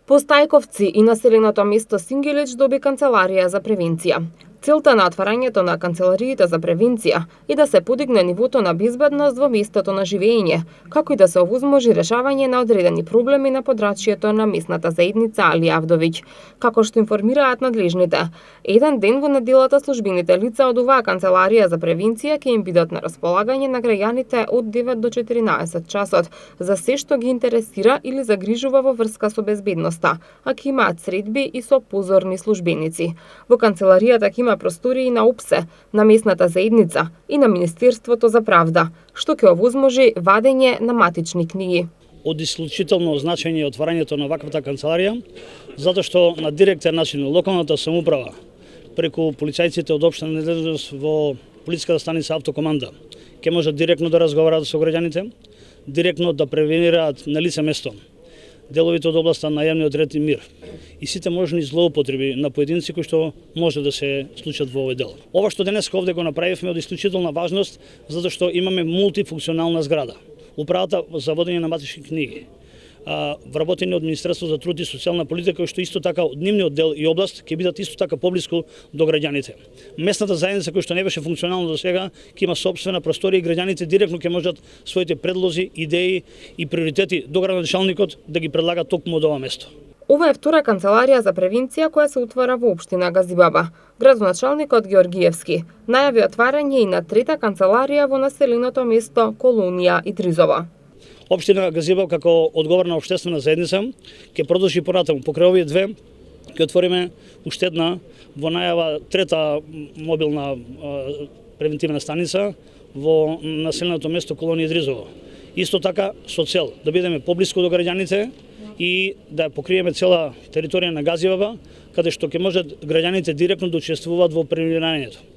По Стајковци и населеното место Сингелич доби канцеларија за превенција. Целта на отварањето на канцелариите за превенција е да се подигне нивото на безбедност во местото на живење, како и да се овозможи решавање на одредени проблеми на подрачјето на местната заедница Али Авдовиќ. Како што информираат надлежните, еден ден во неделата службените лица од оваа канцеларија за превенција ќе им бидат на располагање на граѓаните од 9 до 14 часот за се што ги интересира или загрижува во врска со безбедноста, а ќе имаат средби и со позорни службеници. Во канцеларијата ќе има простории на ОПСЕ, на местната заедница и на Министерството за правда, што ќе овозможи вадење на матични книги. Од исклучително значење отварањето на ваквата канцеларија, затоа што на директен начин локалната самоуправа преку полицајците од општина надлежност во полициската станица Автокоманда ќе можат директно да разговараат со граѓаните, директно да превенираат на лице место деловите од областа на јавниот ред и мир и сите можни злоупотреби на поединци кои што може да се случат во овој дел. Ова што денеска овде го направивме од исклучителна важност затоа што имаме мултифункционална зграда. Управата за водење на матични книги, вработени од Министерството за труд и социјална политика, кои што исто така од нивниот дел и област ќе бидат исто така поблиску до граѓаните. Местната заедница која што не беше функционална до сега, ќе има сопствена просторија и граѓаните директно ќе можат своите предлози, идеи и приоритети до градоначалникот да ги предлагат токму од ова место. Ова е втора канцеларија за превенција која се утвара во општина Газибаба. Градоначалникот Георгиевски најави отварање и на трета канцеларија во населеното место Колонија и Тризова. Општина Газибаб како одговорна општествена заедница ќе продолжи понатаму покрај овие две ќе отвориме уште една во најава трета мобилна превентивна станица во населеното место Колонија и Тризова. Исто така со цел да бидеме поблиску до граѓаните и да покриеме цела територија на Газибаба, каде што ќе можат граѓаните директно да учествуваат во превенирањето.